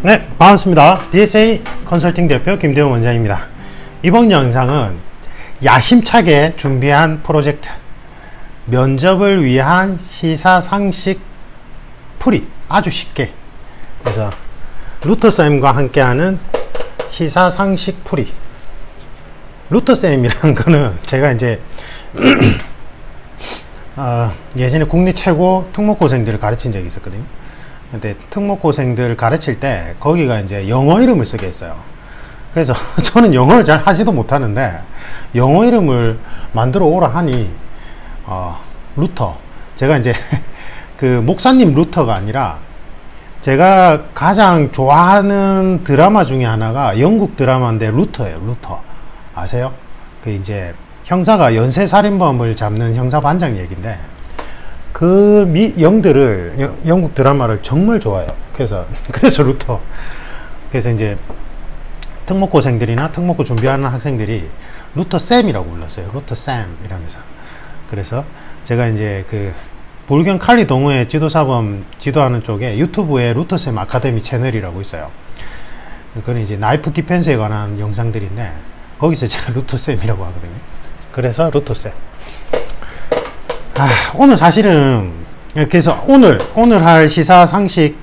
네, 반갑습니다. DSA 컨설팅 대표 김대웅 원장입니다. 이번 영상은 야심차게 준비한 프로젝트 면접을 위한 시사상식 풀이, 아주 쉽게, 그래서 루터쌤과 함께하는 시사상식 풀이. 루터쌤이라는 거는 제가 이제 예전에 국내 최고 특목고생들을 가르친 적이 있었거든요. 근데 특목고생들 가르칠 때 거기가 이제 영어 이름을 쓰게 했어요. 그래서 저는 영어를 잘 하지도 못하는데 영어 이름을 만들어 오라 하니 루터, 제가 이제 그 목사님 루터가 아니라 제가 가장 좋아하는 드라마 중에 하나가 영국 드라마인데 루터예요. 루터 아세요? 그 이제 형사가 연쇄살인범을 잡는 형사반장 얘기인데 그 영들을, 영국 드라마를 정말 좋아해요. 그래서 루터. 그래서 이제 특목고생들이나 특목고 준비하는 학생들이 루터쌤이라고 불렀어요. 루터쌤 이러면서. 그래서 제가 이제 그 불경 칼리 동호회 지도사범 지도하는 쪽에 유튜브에 루터쌤 아카데미 채널이라고 있어요. 그건 이제 나이프 디펜스에 관한 영상들인데 거기서 제가 루터쌤이라고 하거든요. 그래서 루터쌤. 오늘 사실은 그래서 오늘 할 시사상식은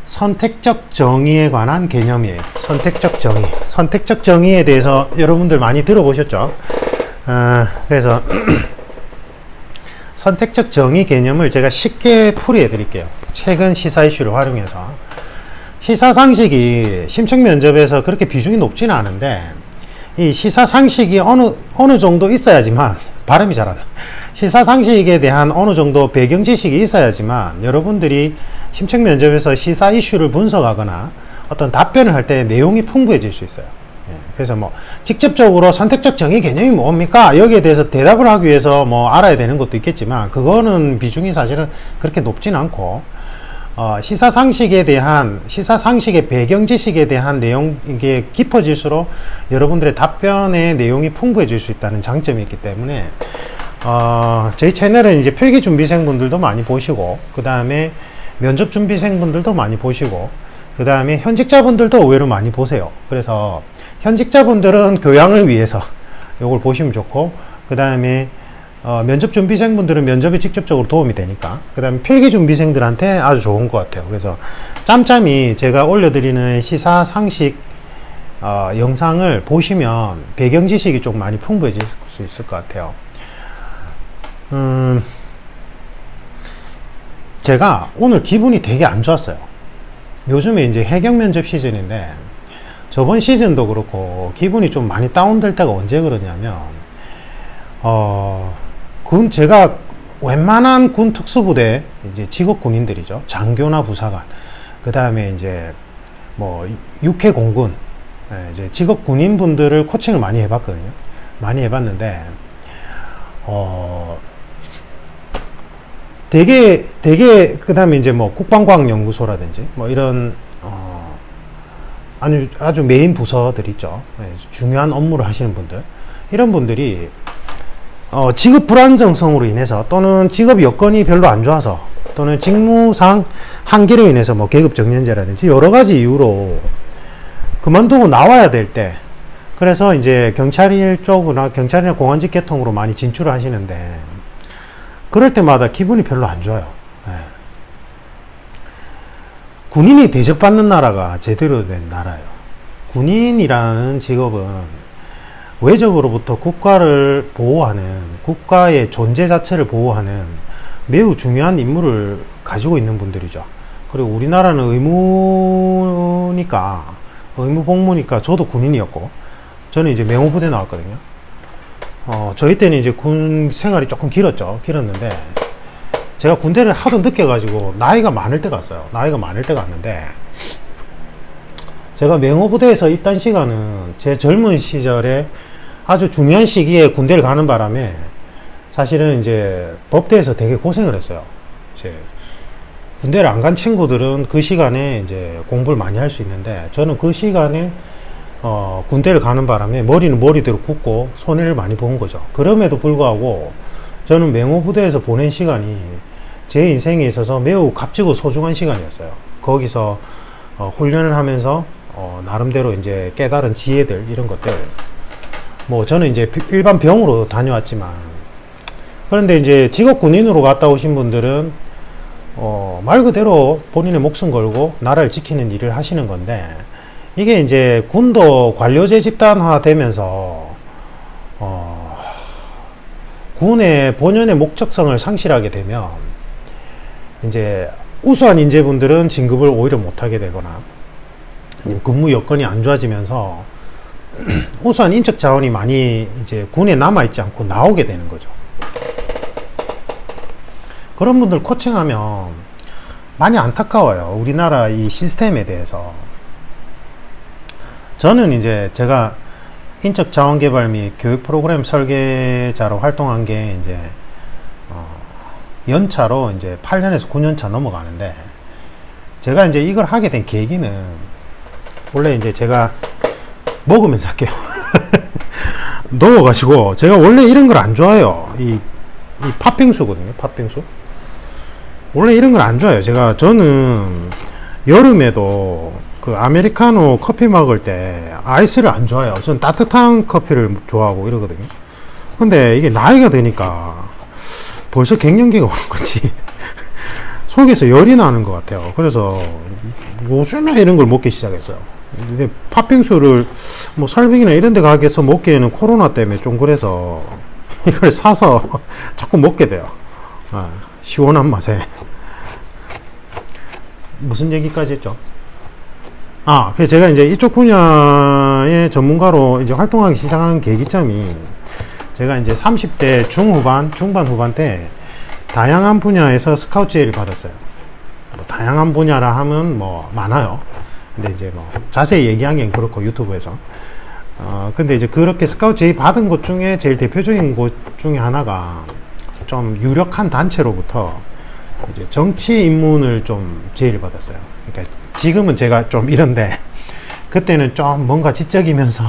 선택적 정의에 관한 개념이에요. 선택적 정의에 대해서 여러분들 많이 들어보셨죠? 그래서 선택적 정의 개념을 제가 쉽게 풀이해 드릴게요. 최근 시사 이슈를 활용해서. 시사상식이 심층 면접에서 그렇게 비중이 높지는 않은데 이 시사상식이 어느 정도 있어야지만, 발음이 잘 안 나. 시사상식에 대한 어느 정도 배경 지식이 있어야지만 여러분들이 심층 면접에서 시사 이슈를 분석하거나 어떤 답변을 할 때 내용이 풍부해질 수 있어요. 그래서 뭐 직접적으로 선택적 정의 개념이 뭡니까? 여기에 대해서 대답을 하기 위해서 뭐 알아야 되는 것도 있겠지만 그거는 비중이 사실은 그렇게 높진 않고, 시사상식의 배경 지식에 대한 내용, 이게 깊어질수록 여러분들의 답변의 내용이 풍부해질 수 있다는 장점이 있기 때문에 저희 채널은 이제 필기준비생분들도 많이 보시고, 그 다음에 면접준비생분들도 많이 보시고, 그 다음에 현직자분들도 의외로 많이 보세요. 그래서 현직자분들은 교양을 위해서 이걸 보시면 좋고, 그 다음에 면접준비생분들은 면접에 직접적으로 도움이 되니까, 그 다음에 필기준비생들한테 아주 좋은 것 같아요. 그래서 짬짬이 제가 올려드리는 시사상식 영상을 보시면 배경지식이 좀 많이 풍부해질 수 있을 것 같아요. 제가 오늘 기분이 되게 안 좋았어요. 요즘에 이제 해경면접 시즌인데 저번 시즌도 그렇고 기분이 좀 많이 다운될 때가 언제 그러냐면 제가 웬만한 군 특수부대 이제 직업 군인들이죠. 장교나 부사관, 그 다음에 이제 뭐 육해 공군, 이제 직업 군인분들을 코칭을 많이 해봤거든요. 많이 해봤는데 되게 그 다음에 이제 뭐 국방과학연구소라든지 뭐 이런 아주 메인 부서들 있죠. 중요한 업무를 하시는 분들, 이런 분들이 직업 불안정성으로 인해서, 또는 직업 여건이 별로 안 좋아서, 또는 직무상 한계로 인해서 뭐 계급 정년제라든지 여러 가지 이유로 그만두고 나와야 될 때, 그래서 이제 경찰 쪽이나 경찰이나 공안직 계통으로 많이 진출을 하시는데 그럴 때마다 기분이 별로 안 좋아요. 군인이 대접받는 나라가 제대로 된 나라예요. 군인이라는 직업은 외적으로부터 국가를 보호하는, 국가의 존재 자체를 보호하는 매우 중요한 임무를 가지고 있는 분들이죠. 그리고 우리나라는 의무복무니까 저도 군인이었고, 저는 이제 맹호부대 나왔거든요. 저희 때는 이제 군 생활이 조금 길었는데 제가 군대를 하도 늦게 가지고 나이가 많을 때 갔어요. 나이가 많을 때 갔는데, 제가 맹호부대에서 있던 시간은 제 젊은 시절에 아주 중요한 시기에 군대를 가는 바람에 사실은 이제 법대에서 되게 고생을 했어요. 이제 군대를 안 간 친구들은 그 시간에 이제 공부를 많이 할 수 있는데, 저는 그 시간에 군대를 가는 바람에 머리는 머리대로 굳고 손해를 많이 본 거죠. 그럼에도 불구하고 저는 맹호부대에서 보낸 시간이 제 인생에 있어서 매우 값지고 소중한 시간이었어요. 거기서 훈련을 하면서 나름대로 이제 깨달은 지혜들 이런 것들 뭐 저는 이제 일반 병으로 다녀왔지만 그런데 이제 직업 군인으로 갔다 오신 분들은 말 그대로 본인의 목숨 걸고 나라를 지키는 일을 하시는 건데 이게 이제 군도 관료제 집단화 되면서 군의 본연의 목적성을 상실하게 되면 이제 우수한 인재분들은 진급을 오히려 못하게 되거나 근무 여건이 안 좋아지면서 우수한 인적 자원이 많이 이제 군에 남아있지 않고 나오게 되는 거죠. 그런 분들 코칭하면 많이 안타까워요. 우리나라 이 시스템에 대해서. 저는 이제 제가 인적 자원 개발 및 교육 프로그램 설계자로 활동한 게 이제 연차로 이제 8년에서 9년차 넘어가는데 제가 이제 이걸 하게 된 계기는 원래 이제 제가 먹으면서 할게요. 넣어가지고 제가 원래 이런 걸 안 좋아해요. 이 팥빙수거든요. 팥빙수. 원래 이런 걸 안 좋아해요. 저는 여름에도 그 아메리카노 커피 먹을 때 아이스를 안 좋아해요. 저는 따뜻한 커피를 좋아하고 이러거든요. 근데 이게 나이가 드니까 벌써 갱년기가 오는 건지 속에서 열이 나는 것 같아요. 그래서 요즘에 이런 걸 먹기 시작했어요. 근데 팥빙수를 뭐 설빙이나 이런 데 가게에서 먹기에는 코로나 때문에 좀 그래서 이걸 사서 자꾸 먹게 돼요. 시원한 맛에. 무슨 얘기까지 했죠? 그래서 제가 이제 이쪽 분야의 전문가로 이제 활동하기 시작한 계기점이 제가 이제 30대 중반 후반 때 다양한 분야에서 스카우트 제의를 받았어요. 뭐 다양한 분야라 하면 뭐 많아요. 근데 이제 뭐 자세히 얘기하기엔 그렇고 유튜브에서. 근데 이제 그렇게 스카우트 제의 받은 곳 중에 제일 대표적인 곳 중에 하나가 좀 유력한 단체로부터 이제 정치 입문을 좀 제의를 받았어요. 그러니까 지금은 제가 좀 이런데 그때는 좀 뭔가 지적이면서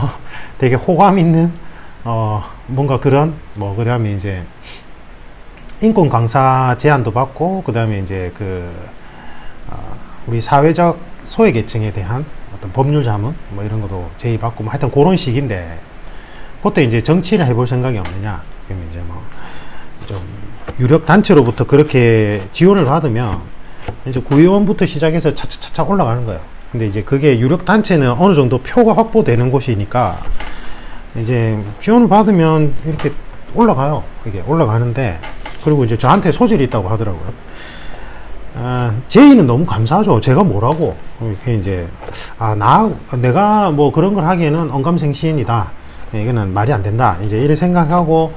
되게 호감 있는 뭔가 그런 뭐 그다음에 이제 인권 강사 제안도 받고 그다음에 이제 우리 사회적 소외 계층에 대한 어떤 법률 자문 뭐 이런 것도 제의받고 뭐 하여튼 그런 식인데 그때 이제 정치를 해볼 생각이 없느냐. 그러면 이제 뭐 좀 유력 단체로부터 그렇게 지원을 받으면 이제 구의원부터 시작해서 차차차차 올라가는 거예요. 근데 이제 그게 유력 단체는 어느 정도 표가 확보되는 곳이니까 이제 지원을 받으면 이렇게 올라가요. 이게 올라가는데 그리고 이제 저한테 소질이 있다고 하더라고요. 제의는 너무 감사하죠. 제가 뭐라고 이렇게 이제 내가 뭐 그런 걸 하기에는 언감생심이다. 이거는 말이 안 된다. 이제 이렇게 생각하고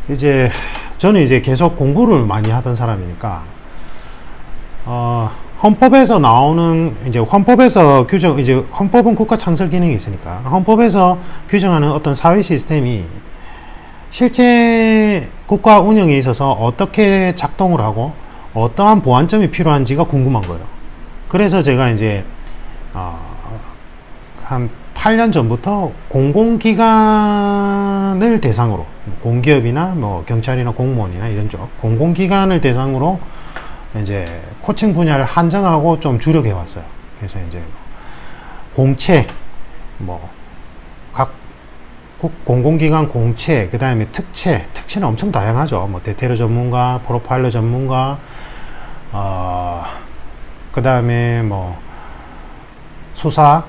이제 저는 이제 계속 공부를 많이 하던 사람이니까 헌법에서 나오는 이제 헌법에서 규정 이제 헌법은 국가 창설 기능이 있으니까 헌법에서 규정하는 어떤 사회 시스템이 실제 국가 운영에 있어서 어떻게 작동을 하고 어떠한 보완점이 필요한지가 궁금한 거예요. 그래서 제가 이제 한 8년 전부터 공공기관을 대상으로 공기업이나 뭐 경찰이나 공무원이나 이런 쪽 공공기관을 대상으로 이제 코칭 분야를 한정하고 좀 주력해 왔어요. 그래서 이제 공채 뭐 각 공공기관 공채 그 다음에 특채는 엄청 다양하죠. 뭐 대테러 전문가, 프로파일러 전문가, 그 다음에 뭐 수사,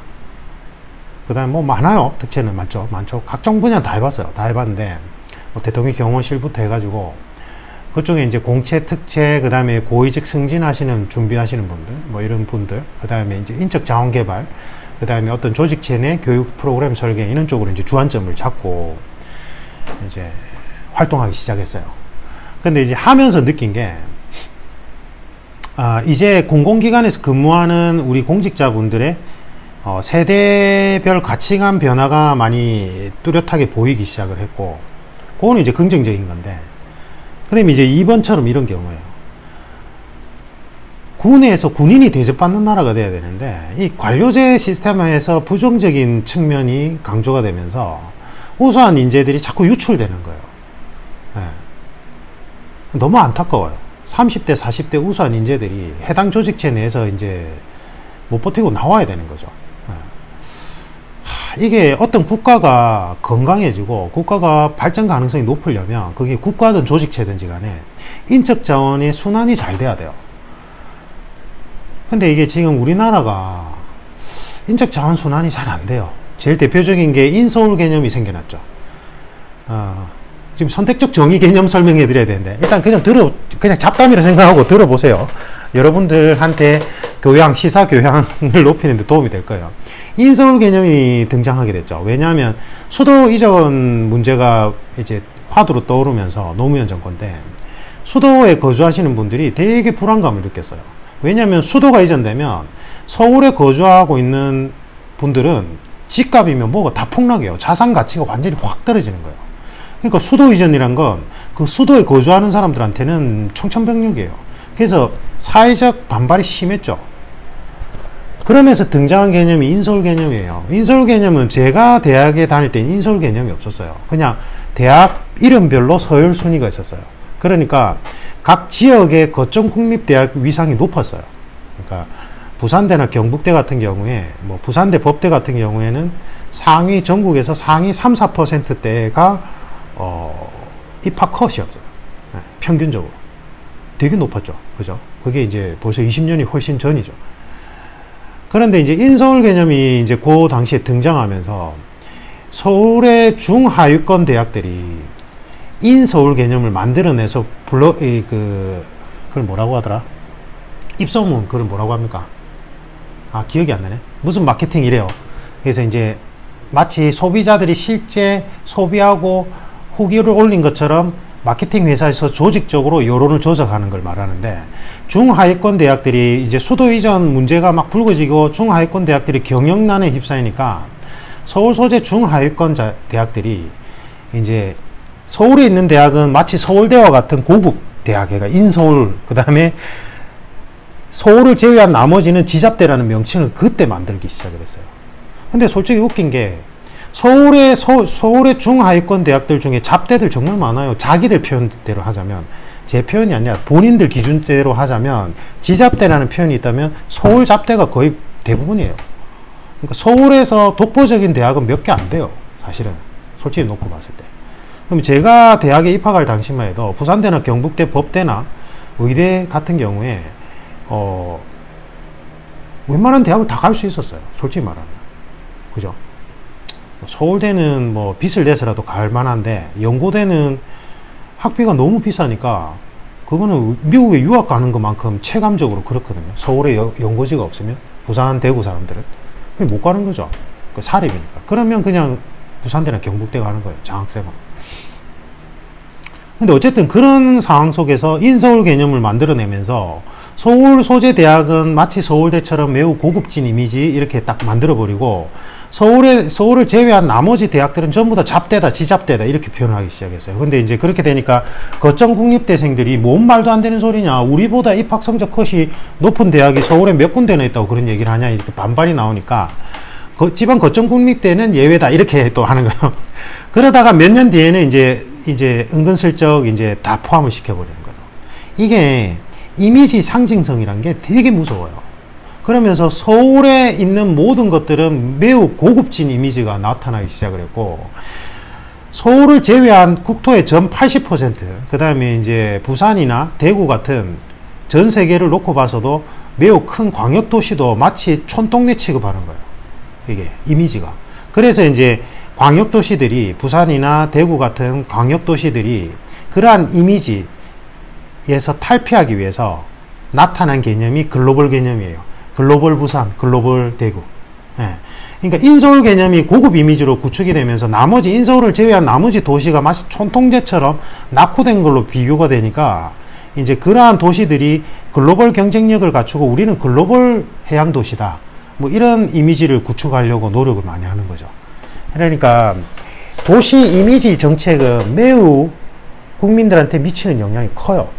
그 다음에 뭐 많아요. 특채는 많죠. 각종 분야 다 해봤어요. 다 해봤는데 뭐 대통령 경호실부터 해가지고 그쪽에 이제 공채, 특채, 그 다음에 고위직 승진하시는 준비하시는 분들, 뭐 이런 분들, 그 다음에 이제 인적 자원 개발, 그 다음에 어떤 조직체 내 교육 프로그램 설계 이런 쪽으로 이제 주안점을 잡고 이제 활동하기 시작했어요. 근데 이제 하면서 느낀 게 이제 공공기관에서 근무하는 우리 공직자분들의 세대별 가치관 변화가 많이 뚜렷하게 보이기 시작을 했고, 그거는 이제 긍정적인 건데, 그 다음에 이제 이번처럼 이런 경우에요. 군에서 군인이 대접받는 나라가 돼야 되는데, 이 관료제 시스템에서 부정적인 측면이 강조가 되면서 우수한 인재들이 자꾸 유출되는 거예요. 네. 너무 안타까워요. 30대, 40대 우수한 인재들이 해당 조직체 내에서 이제 못 버티고 나와야 되는 거죠. 이게 어떤 국가가 건강해지고 국가가 발전 가능성이 높으려면 그게 국가든 조직체든지 간에 인적 자원의 순환이 잘 돼야 돼요. 근데 이게 지금 우리나라가 인적 자원 순환이 잘 안 돼요. 제일 대표적인 게 인서울 개념이 생겨났죠. 지금 선택적 정의 개념 설명해 드려야 되는데 일단 그냥 잡담이라 생각하고 들어보세요. 여러분들한테 시사 교양을 높이는 데 도움이 될 거예요. 인서울 개념이 등장하게 됐죠. 왜냐하면 수도 이전 문제가 이제 화두로 떠오르면서 노무현 정권 때 수도에 거주하시는 분들이 되게 불안감을 느꼈어요. 왜냐하면 수도가 이전되면 서울에 거주하고 있는 분들은 집값이면 뭐가 다 폭락해요. 자산 가치가 완전히 확 떨어지는 거예요. 그러니까 수도 이전이란 건 그 수도에 거주하는 사람들한테는 청천벽력이에요. 그래서 사회적 반발이 심했죠. 그러면서 등장한 개념이 인서울 개념이에요. 인서울 개념은 제가 대학에 다닐 때 인서울 개념이 없었어요. 그냥 대학 이름별로 서열 순위가 있었어요. 그러니까 각 지역의 거점 국립대학 위상이 높았어요. 그러니까 부산대나 경북대 같은 경우에 부산대 법대 같은 경우에는 전국에서 상위 3, 4%대가 입학 컷이었어요. 평균적으로 되게 높았죠. 그죠? 그게 이제 벌써 20년이 훨씬 전이죠. 그런데 이제 인서울 개념이 이제 그 당시에 등장하면서 서울의 중하위권 대학들이 인서울 개념을 만들어내서 그걸 뭐라고 하더라? 입소문 그걸 뭐라고 합니까? 기억이 안 나네. 무슨 마케팅 이래요. 그래서 이제 마치 소비자들이 실제 소비하고 후기를 올린 것처럼 마케팅 회사에서 조직적으로 여론을 조작하는 걸 말하는데, 중하위권 대학들이 이제 수도 이전 문제가 막 불거지고 중하위권 대학들이 경영난에 휩싸이니까 서울 소재 중하위권 대학들이 이제 서울에 있는 대학은 마치 서울대와 같은 고급 대학회가 인서울, 그 다음에 서울을 제외한 나머지는 지잡대라는 명칭을 그때 만들기 시작을 했어요. 근데 솔직히 웃긴 게 서울의 중하위권 대학들 중에 잡대들 정말 많아요. 자기들 표현대로 하자면, 제 표현이 아니라 본인들 기준대로 하자면 지잡대라는 표현이 있다면 서울 잡대가 거의 대부분이에요. 그러니까 서울에서 독보적인 대학은 몇 개 안 돼요. 사실은 솔직히 놓고 봤을 때. 그럼 제가 대학에 입학할 당시만 해도 부산대나 경북대, 법대나 의대 같은 경우에 웬만한 대학을 다 갈 수 있었어요. 솔직히 말하면. 그죠? 서울대는 빚을 내서라도 갈 만한데, 연고대는 학비가 너무 비싸니까 그거는 미국에 유학 가는 것만큼 체감적으로 그렇거든요. 서울에 연고지가 없으면 부산, 대구 사람들은 못 가는 거죠. 사립이니까. 그러면 그냥 부산대나 경북대 가는 거예요. 장학생은. 근데 어쨌든 그런 상황 속에서 인서울 개념을 만들어내면서 서울 소재 대학은 마치 서울대처럼 매우 고급진 이미지 이렇게 딱 만들어버리고, 서울을 제외한 나머지 대학들은 전부 다 잡대다, 지잡대다 이렇게 표현하기 시작했어요. 근데 이제 그렇게 되니까 거점 국립대생들이 뭔 말도 안 되는 소리냐, 우리보다 입학 성적 컷이 높은 대학이 서울에 몇 군데나 있다고 그런 얘기를 하냐, 이렇게 반발이 나오니까 지방 거점 국립대는 예외다 이렇게 또 하는 거예요. 그러다가 몇 년 뒤에는 이제 은근슬쩍 이제 다 포함을 시켜버리는 거예요. 이게 이미지 상징성이란 게 되게 무서워요. 그러면서 서울에 있는 모든 것들은 매우 고급진 이미지가 나타나기 시작을 했고, 서울을 제외한 국토의 전 80%, 그 다음에 이제 부산이나 대구 같은 전 세계를 놓고 봐서도 매우 큰 광역도시도 마치 촌동네 취급하는 거예요. 이게 이미지가. 그래서 이제 광역도시들이, 부산이나 대구 같은 광역도시들이 그러한 이미지에서 탈피하기 위해서 나타난 개념이 글로벌 개념이에요. 글로벌 부산, 글로벌 대구. 그러니까 인서울 개념이 고급 이미지로 구축이 되면서 나머지 인서울을 제외한 나머지 도시가 마치 촌통제처럼 낙후된 걸로 비교가 되니까 이제 그러한 도시들이 글로벌 경쟁력을 갖추고 우리는 글로벌 해양 도시다, 이런 이미지를 구축하려고 노력을 많이 하는 거죠. 그러니까 도시 이미지 정책은 매우 국민들한테 미치는 영향이 커요.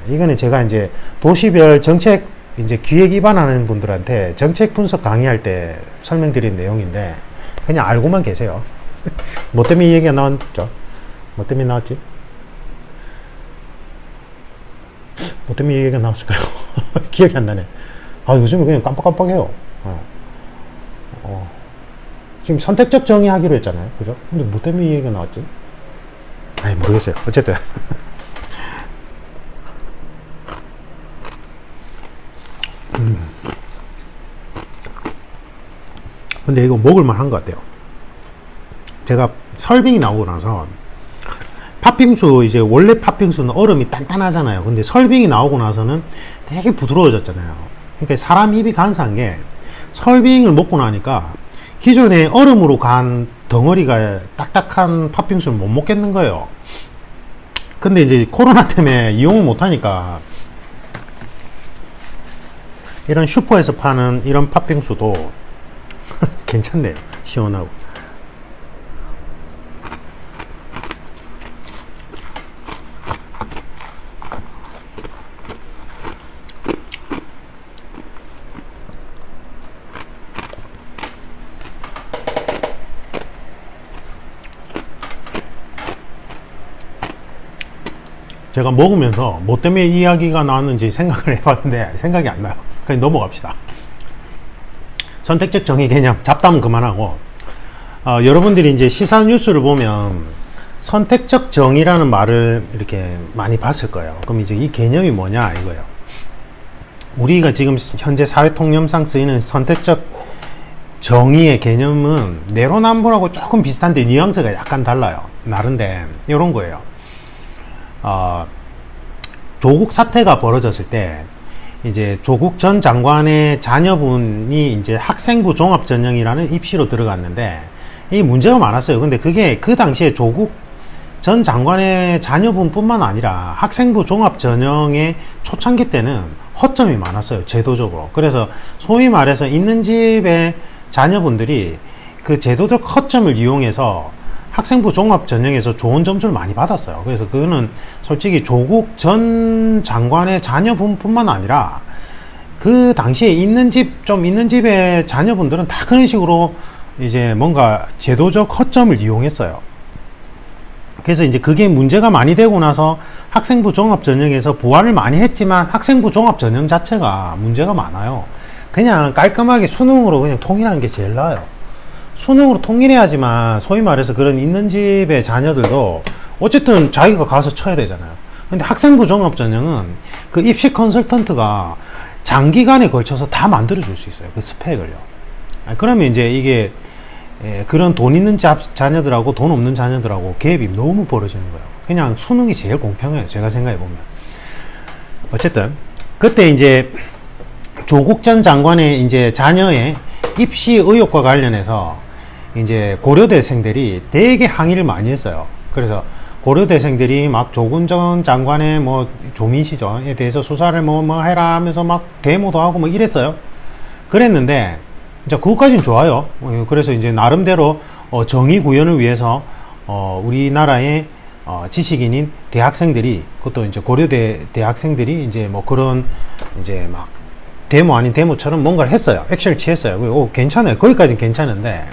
이거는 제가 이제 도시별 정책 이제 기획 입안하는 분들한테 정책 분석 강의할 때 설명드린 내용인데 그냥 알고만 계세요. 뭐 때문에 이 얘기가 나왔죠? 뭐 때문에 나왔지? 뭐 때문에 이 얘기가 나왔을까요? 기억이 안 나네. 아, 요즘은 그냥 깜빡깜빡해요. 지금 선택적 정의 하기로 했잖아요. 그죠? 근데 뭐 때문에 이 얘기가 나왔지? 아니, 모르겠어요. 어쨌든. 근데 이거 먹을만 한 것 같아요. 제가 설빙이 나오고 나서 팥빙수, 이제 원래 팥빙수는 얼음이 단단하잖아요. 근데 설빙이 나오고 나서는 되게 부드러워졌잖아요. 그러니까 사람 입이 간사한 게 설빙을 먹고 나니까 기존에 얼음으로 간 덩어리가 딱딱한 팥빙수를 못 먹겠는 거예요. 근데 이제 코로나 때문에 이용을 못하니까 이런 슈퍼에서 파는 이런 팥빙수도 괜찮네요. 시원하고. 제가 먹으면서 뭐 때문에 이 이야기가 나왔는지 생각을 해봤는데 생각이 안 나요. 그냥 넘어갑시다. 선택적 정의 개념, 잡담은 그만하고, 여러분들이 이제 시사 뉴스를 보면 선택적 정의라는 말을 이렇게 많이 봤을 거예요. 그럼 이제 이 개념이 뭐냐 이거예요. 우리가 지금 현재 사회 통념상 쓰이는 선택적 정의의 개념은 내로남불하고 조금 비슷한데 뉘앙스가 약간 달라요. 다른데 이런 거예요. 조국 사태가 벌어졌을 때 이제 조국 전 장관의 자녀분이 이제 학생부 종합전형이라는 입시로 들어갔는데 이 문제가 많았어요. 근데 그게 그 당시에 조국 전 장관의 자녀분 뿐만 아니라 학생부 종합전형의 초창기 때는 허점이 많았어요. 제도적으로. 그래서 소위 말해서 있는 집의 자녀분들이 그 제도적 허점을 이용해서 학생부 종합전형에서 좋은 점수를 많이 받았어요. 그래서 그거는 솔직히 조국 전 장관의 자녀분 뿐만 아니라 그 당시에 있는 집의 자녀분들은 다 그런 식으로 이제 뭔가 제도적 허점을 이용했어요. 그래서 이제 그게 문제가 많이 되고 나서 학생부 종합전형에서 보완을 많이 했지만 학생부 종합전형 자체가 문제가 많아요. 그냥 깔끔하게 수능으로 그냥 통일하는 게 제일 나아요. 수능으로 통일해야지만 소위 말해서 그런 있는 집의 자녀들도 어쨌든 자기가 가서 쳐야 되잖아요. 근데 학생부 종합전형은 그 입시 컨설턴트가 장기간에 걸쳐서 다 만들어 줄 수 있어요. 그 스펙을요. 그러면 이제 이게 그런 돈 있는 자녀들하고 돈 없는 자녀들하고 갭이 너무 벌어지는 거예요. 그냥 수능이 제일 공평해요. 제가 생각해 보면. 어쨌든 그때 이제 조국 전 장관의 이제 자녀의 입시 의혹과 관련해서 이제 고려대생들이 되게 항의를 많이 했어요. 그래서 고려대생들이 막 조국 전 장관의 뭐 조민시죠에 대해서 수사를 뭐 해라 하면서 막 데모도 하고 뭐 이랬어요. 그랬는데 이제 그것까지는 좋아요. 그래서 이제 나름대로 정의 구현을 위해서 우리나라의 지식인인 대학생들이, 그것도 이제 고려대 대학생들이 이제 뭐 그런 이제 막 데모 아닌 데모처럼 뭔가를 했어요. 액션을 취했어요. 괜찮아요. 거기까지는 괜찮은데,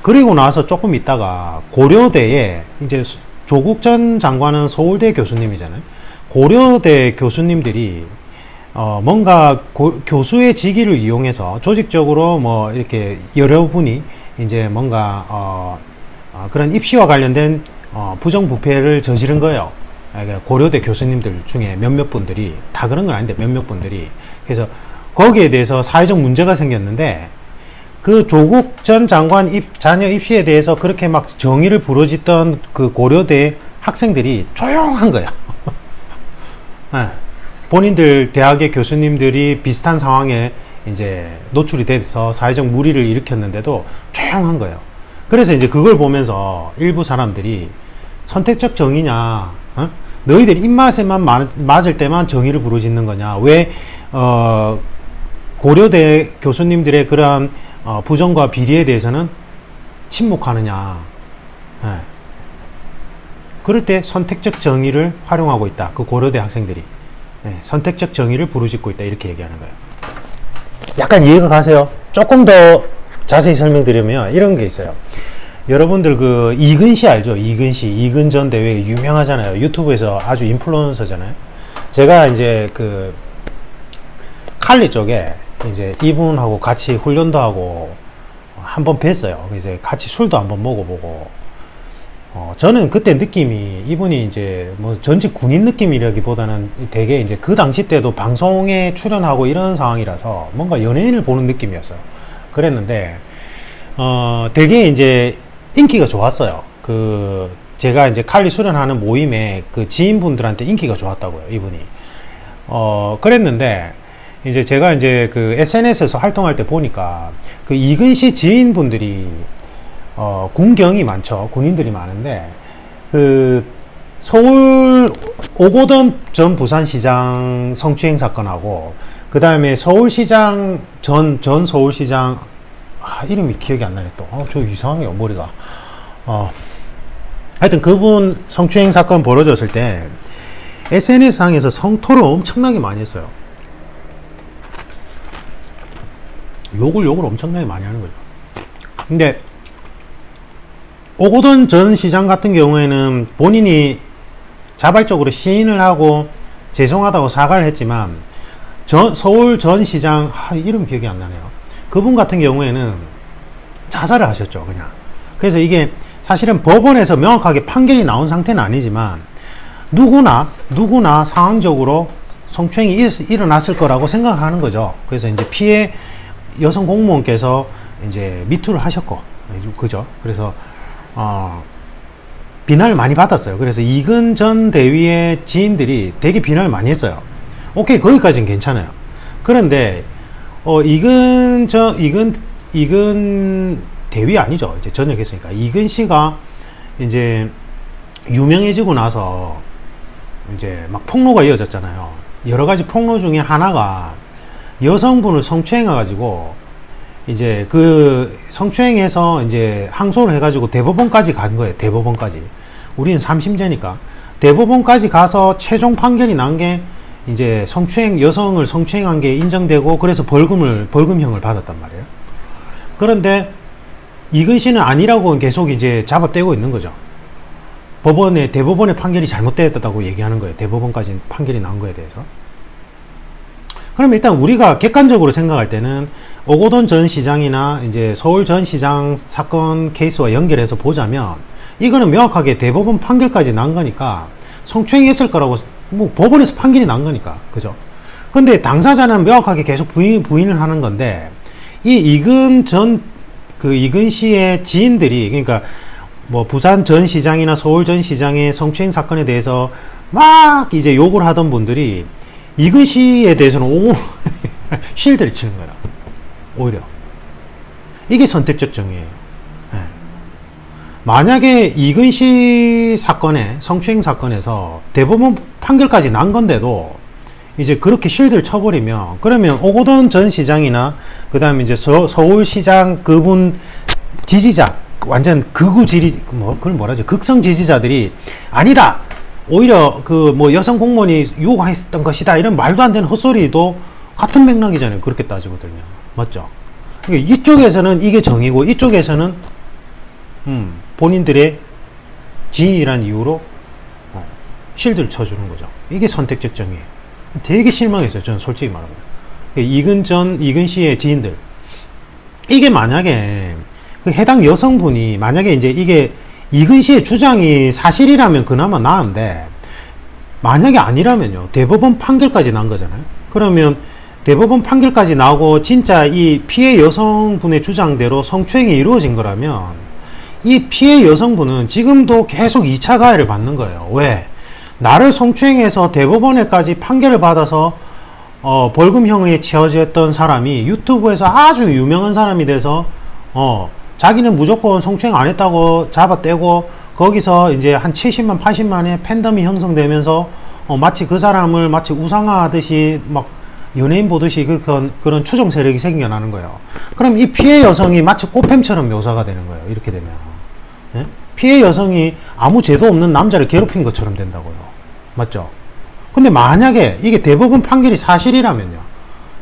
그리고 나서 조금 있다가 고려대에 이제 조국 전 장관은 서울대 교수님이잖아요. 고려대 교수님들이 뭔가 교수의 직위를 이용해서 조직적으로 뭐 이렇게 여러분이 이제 뭔가 그런 입시와 관련된 부정부패를 저지른 거예요. 고려대 교수님들 중에 몇몇 분들이, 다 그런 건 아닌데 몇몇 분들이. 그래서 거기에 대해서 사회적 문제가 생겼는데, 그 조국 전 장관 자녀 입시에 대해서 그렇게 막 정의를 부르짖던 그 고려대 학생들이 조용한 거야. 네. 본인들 대학의 교수님들이 비슷한 상황에 이제 노출이 돼서 사회적 물의를 일으켰는데도 조용한 거예요. 그래서 이제 그걸 보면서 일부 사람들이 선택적 정의냐, 너희들 입맛에만 맞을 때만 정의를 부르짖는 거냐, 왜 고려대 교수님들의 그러한 부정과 비리에 대해서는 침묵하느냐. 네. 그럴 때 선택적 정의를 활용하고 있다. 그 고려대 학생들이 선택적 정의를 부르짖고 있다, 이렇게 얘기하는 거예요. 약간 이해가 가세요? 조금 더 자세히 설명드리면 이런 게 있어요. 여러분들 그 이근씨 알죠? 이근씨, 이근전 대회 유명하잖아요. 유튜브에서 아주 인플루언서잖아요. 제가 이제 그 칼리 쪽에 이제 이분하고 같이 훈련도 하고 한번 뵀어요. 이제 같이 술도 한번 먹어보고, 저는 그때 느낌이 이분이 이제 뭐 전직 군인 느낌이라기보다는 되게 이제 그 당시 때도 방송에 출연하고 이런 상황이라서 뭔가 연예인을 보는 느낌이었어요. 그랬는데, 되게 이제 인기가 좋았어요. 제가 이제 칼리 수련하는 모임에 그 지인분들한테 인기가 좋았다고요, 이분이. 그랬는데, 이제 제가 이제 그 SNS에서 활동할 때 보니까 그 이근시 지인분들이 군경이 많죠. 군인들이 많은데 그 서울 오고돈 전 부산시장 성추행 사건하고 그 다음에 서울시장 전 서울시장 이름이 기억이 안 나네 또. 저 이상해요 머리가. 하여튼 그분 성추행 사건 벌어졌을 때 SNS상에서 성토를 엄청나게 많이 했어요. 욕을 엄청나게 많이 하는 거죠. 근데 오고돈 전 시장 같은 경우에는 본인이 자발적으로 시인을 하고 죄송하다고 사과를 했지만 서울 전 시장 이름 기억이 안 나네요. 그분 같은 경우에는 자살을 하셨죠. 그냥. 그래서 이게 사실은 법원에서 명확하게 판결이 나온 상태는 아니지만 누구나 상황적으로 성추행이 일어났을 거라고 생각하는 거죠. 그래서 이제 피해 여성 공무원께서 이제 미투를 하셨고, 그죠? 그래서 비난을 많이 받았어요. 그래서 이근 전 대위의 지인들이 되게 비난을 많이 했어요. 오케이, 거기까지는 괜찮아요. 그런데 이근 대위 아니죠. 이제 전역했으니까 이근 씨가 이제 유명해지고 나서 이제 막 폭로가 이어졌잖아요. 여러 가지 폭로 중에 하나가 여성분을 성추행해가지고 이제 그 성추행해서 이제 항소를 해가지고 대법원까지 간 거예요. 대법원까지. 우리는 3심제니까 대법원까지 가서 최종 판결이 난 게 이제 여성을 성추행한 게 인정되고 그래서 벌금형을 받았단 말이에요. 그런데 이근 씨는 아니라고 계속 이제 잡아떼고 있는 거죠. 대법원의 판결이 잘못되었다고 얘기하는 거예요. 대법원까지 판결이 나온 거에 대해서. 그럼 일단 우리가 객관적으로 생각할 때는 오고돈 전 시장이나 이제 서울 전 시장 사건 케이스와 연결해서 보자면 이거는 명확하게 대법원 판결까지 난 거니까 성추행이 했을 거라고 뭐 법원에서 판결이 난 거니까. 그죠? 근데 당사자는 명확하게 계속 부인을 하는 건데 이근 씨의 지인들이 그러니까 뭐 부산 전 시장이나 서울 전 시장의 성추행 사건에 대해서 막 이제 욕을 하던 분들이 이근 씨에 대해서는 실드를 치는 거야. 오히려 이게 선택적 정의예요. 네. 만약에 이근 씨 사건에 성추행 사건에서 대법원 판결까지 난 건데도 이제 그렇게 실드를 쳐버리면 그러면 오고돈 전 시장이나 그 다음에 이제 서울시장 그분 지지자 완전 그걸 뭐라죠? 극성 지지자들이 아니다. 오히려 그 뭐 여성 공무원이 요구했던 것이다 이런 말도 안 되는 헛소리도 같은 맥락이잖아요. 그렇게 따지고 들면 맞죠? 그러니까 이쪽에서는 이게 정의고 이쪽에서는 본인들의 지인이란 이유로 실드를 쳐주는 거죠. 이게 선택적 정의예요. 되게 실망했어요. 저는 솔직히 말합니다. 이근 씨의 지인들 이게 만약에 그 해당 여성분이 만약에 이제 이게 이근 씨의 주장이 사실이라면 그나마 나은데 만약에 아니라면요 대법원 판결까지 난 거잖아요. 그러면 대법원 판결까지 나오고 진짜 이 피해 여성분의 주장대로 성추행이 이루어진 거라면 이 피해 여성분은 지금도 계속 2차 가해를 받는 거예요. 왜? 나를 성추행해서 대법원에까지 판결을 받아서 벌금형에 처해졌던 사람이 유튜브에서 아주 유명한 사람이 돼서 자기는 무조건 성추행 안 했다고 잡아떼고 거기서 이제 한 70만 80만의 팬덤이 형성되면서 마치 그 사람을 마치 우상화하듯이 막 연예인 보듯이 그런 추종 세력이 생겨나는 거예요. 그럼 이 피해 여성이 마치 꽃뱀처럼 묘사가 되는 거예요. 이렇게 되면 예? 피해 여성이 아무 죄도 없는 남자를 괴롭힌 것처럼 된다고요. 맞죠? 근데 만약에 이게 대법원 판결이 사실이라면요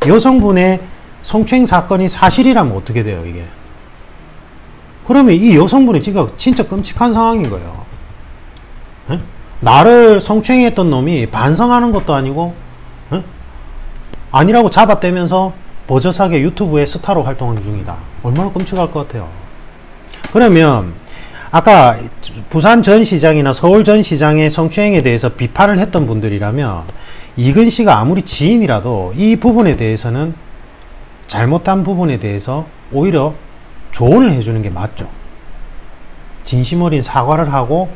여성분의 성추행 사건이 사실이라면 어떻게 돼요 이게? 그러면 이 여성분이 지금 진짜 끔찍한 상황인 거예요. 나를 성추행했던 놈이 반성하는 것도 아니고 아니라고 잡아떼면서 버젓하게 유튜브에 스타로 활동하는 중이다. 얼마나 끔찍할 것 같아요. 그러면 아까 부산 전 시장이나 서울 전 시장의 성추행에 대해서 비판을 했던 분들이라면 이근 씨가 아무리 지인이라도 이 부분에 대해서는 잘못한 부분에 대해서 오히려 조언을 해주는 게 맞죠. 진심 어린 사과를 하고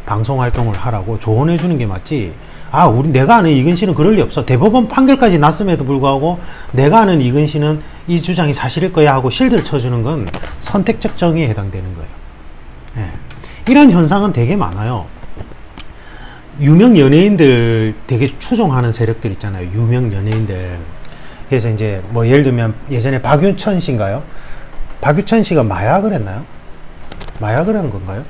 방송 활동을 하라고 조언해 주는 게 맞지. 내가 아는 이근 씨는 그럴 리 없어. 대법원 판결까지 났음에도 불구하고 내가 아는 이근 씨는 이 주장이 사실일 거야 하고 실드를 쳐주는 건 선택적 정의에 해당되는 거예요. 예. 이런 현상은 되게 많아요. 유명 연예인들 되게 추종하는 세력들 있잖아요. 유명 연예인들. 그래서 이제 뭐 예를 들면 예전에 박유천 씨인가요? 박유천 씨가 마약을 했나요? 마약을 한 건가요?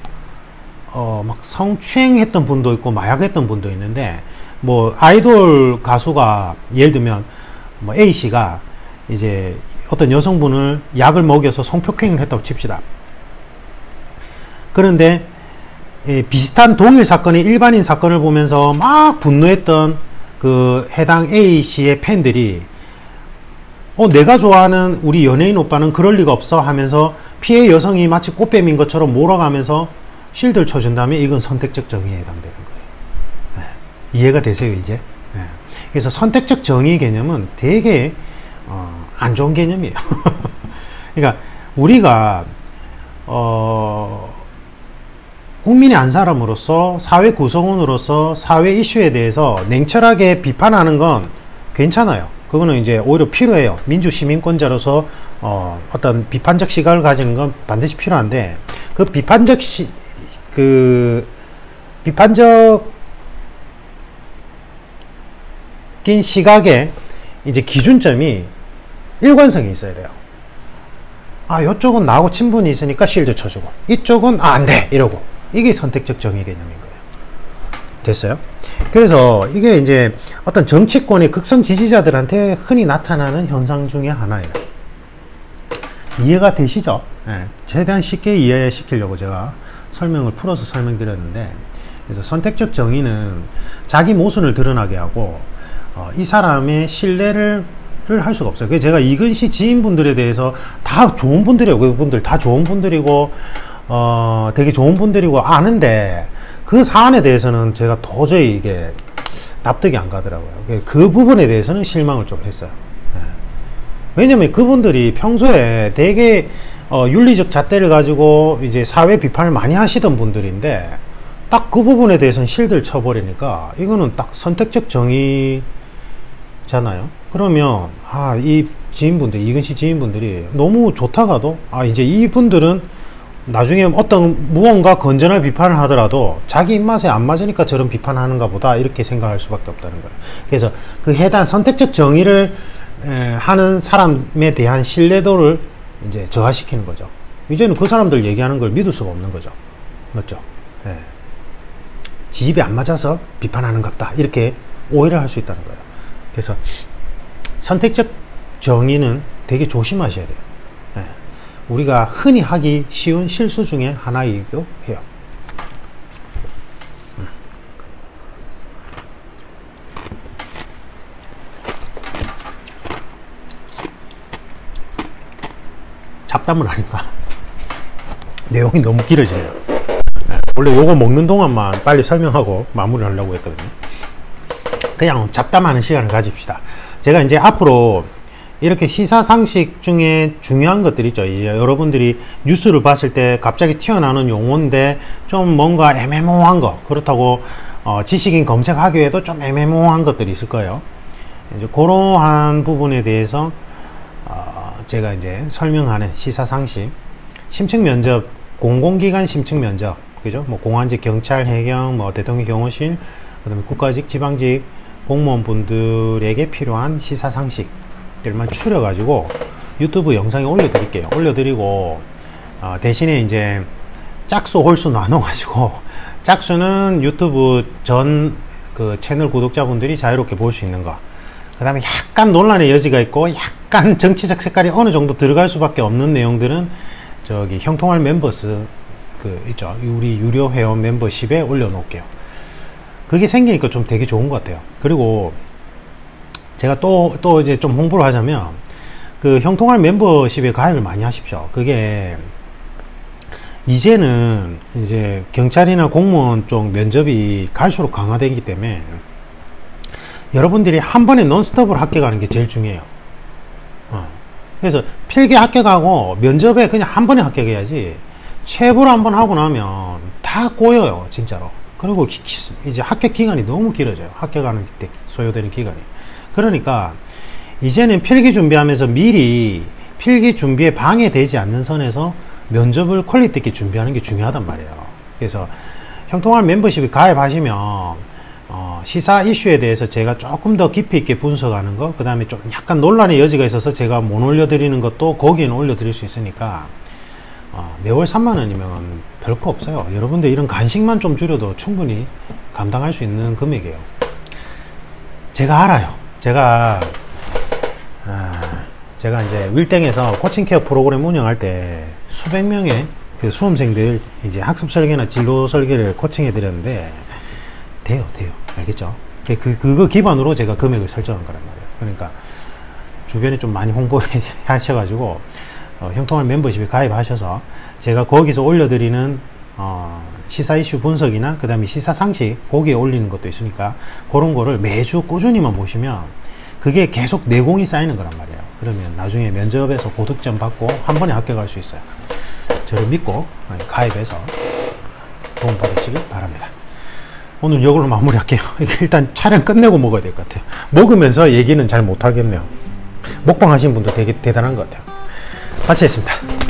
막 성추행했던 분도 있고 마약했던 분도 있는데, 뭐 아이돌 가수가 예를 들면 뭐 A 씨가 이제 어떤 여성분을 약을 먹여서 성폭행을 했다고 칩시다. 그런데 비슷한 동일 사건의 일반인 사건을 보면서 막 분노했던 그 해당 A 씨의 팬들이 내가 좋아하는 우리 연예인 오빠는 그럴 리가 없어 하면서 피해 여성이 마치 꽃뱀인 것처럼 몰아가면서 실드를 쳐준다면 이건 선택적 정의에 해당되는 거예요. 이해가 되세요 이제? 그래서 선택적 정의 개념은 되게 안 좋은 개념이에요. 그러니까 우리가 국민의 한 사람으로서 사회 구성원으로서 사회 이슈에 대해서 냉철하게 비판하는 건 괜찮아요. 그거는 이제 오히려 필요해요. 민주시민권자로서 어떤 비판적 시각을 가지는 건 반드시 필요한데, 그 비판적인 시각의 이제 기준점이 일관성이 있어야 돼요. 이쪽은 나하고 친분이 있으니까 실드 쳐주고, 이쪽은 안 돼! 이러고. 이게 선택적 정의 개념인 거예요. 됐어요? 그래서 이게 이제 어떤 정치권의 극성 지지자들한테 흔히 나타나는 현상 중에 하나예요. 이해가 되시죠? 최대한 쉽게 이해시키려고 제가 설명을 풀어서 설명드렸는데, 그래서 선택적 정의는 자기 모순을 드러나게 하고 이 사람의 신뢰를 할 수가 없어요. 그래서 제가 이근 씨 지인분들에 대해서 다 좋은 분들이에요. 그분들 다 좋은 분들이고 되게 좋은 분들이고 아는데, 그 사안에 대해서는 제가 도저히 이게 납득이 안 가더라고요. 그 부분에 대해서는 실망을 좀 했어요. 왜냐면 그분들이 평소에 되게 윤리적 잣대를 가지고 이제 사회 비판을 많이 하시던 분들인데, 딱 그 부분에 대해서는 실드를 쳐버리니까 이거는 딱 선택적 정의잖아요. 그러면 이 지인분들, 이근 씨 지인분들이 너무 좋다가도 이제 이분들은 나중에 어떤 무언가 건전한 비판을 하더라도 자기 입맛에 안 맞으니까 저런 비판하는가 보다, 이렇게 생각할 수밖에 없다는 거예요. 그래서 그 해당 선택적 정의를 하는 사람에 대한 신뢰도를 이제 저하시키는 거죠. 이제는 그 사람들 얘기하는 걸 믿을 수가 없는 거죠. 맞죠? 지 입에 안 맞아서 비판하는갑다, 이렇게 오해를 할 수 있다는 거예요. 그래서 선택적 정의는 되게 조심하셔야 돼요. 우리가 흔히 하기 쉬운 실수 중에 하나이기도 해요. 잡담은 아닌가? 내용이 너무 길어져요. 원래 요거 먹는 동안만 빨리 설명하고 마무리를 하려고 했거든요. 그냥 잡담하는 시간을 가집시다. 제가 이제 앞으로 이렇게 시사상식 중에 중요한 것들 있죠. 이제 여러분들이 뉴스를 봤을 때 갑자기 튀어나오는 용어인데 좀 뭔가 애매모호한 거, 그렇다고 지식인 검색하기에도 좀 애매모호한 것들이 있을 거예요. 이제 그러한 부분에 대해서 제가 이제 설명하는 시사상식, 심층면접, 공공기관 심층면접, 그죠? 뭐 공안직, 경찰, 해경, 뭐 대통령 경호실, 그다음에 국가직, 지방직 공무원분들에게 필요한 시사상식들만 추려가지고 유튜브 영상에 올려드릴게요. 올려드리고 대신에 이제 짝수, 홀수 나눠가지고, 짝수는 유튜브 전 그 채널 구독자분들이 자유롭게 볼 수 있는 거, 그 다음에 약간 논란의 여지가 있고 약간 정치적 색깔이 어느 정도 들어갈 수밖에 없는 내용들은 저기 형통할 멤버스 그 있죠, 우리 유료 회원 멤버십에 올려놓을게요. 그게 생기니까 좀 되게 좋은 것 같아요. 그리고 제가 또 이제 좀 홍보를 하자면, 그 형통할 멤버십에 가입을 많이 하십시오. 그게 이제는 이제 경찰이나 공무원 쪽 면접이 갈수록 강화되기 때문에 여러분들이 한 번에 논스톱으로 합격하는 게 제일 중요해요. 그래서 필기 합격하고 면접에 그냥 한 번에 합격해야지, 체부를 한번 하고 나면 다 꼬여요, 진짜로. 그리고 이제 합격 기간이 너무 길어져요. 합격하는 때 소요되는 기간이. 그러니까 이제는 필기 준비하면서 미리 필기 준비에 방해되지 않는 선에서 면접을 퀄리티 있게 준비하는 게 중요하단 말이에요. 그래서 형통할 멤버십에 가입하시면 시사 이슈에 대해서 제가 조금 더 깊이 있게 분석하는 거, 그 다음에 좀 약간 논란의 여지가 있어서 제가 못 올려드리는 것도 거기에는 올려드릴 수 있으니까 매월 3만원이면 별거 없어요. 여러분들 이런 간식만 좀 줄여도 충분히 감당할 수 있는 금액이에요. 제가 알아요. 제가 이제 윌땡에서 코칭 케어 프로그램 운영할 때 수백 명의 그 수험생들 이제 학습 설계나 진로 설계를 코칭해 드렸는데 돼요. 알겠죠? 그거 기반으로 제가 금액을 설정한 거란 말이에요. 그러니까 주변에 좀 많이 홍보해 하셔가지고 형통할 멤버십에 가입하셔서 제가 거기서 올려드리는 시사 이슈 분석이나 그 다음에 시사 상식 거기에 올리는 것도 있으니까 그런 거를 매주 꾸준히만 보시면 그게 계속 내공이 쌓이는 거란 말이에요. 그러면 나중에 면접에서 고득점 받고 한 번에 합격할 수 있어요. 저를 믿고 가입해서 도움 받으시길 바랍니다. 오늘 이걸로 마무리할게요. 일단 촬영 끝내고 먹어야 될 것 같아요. 먹으면서 얘기는 잘 못하겠네요. 먹방 하시는 분도 되게 대단한 것 같아요. 마치겠습니다.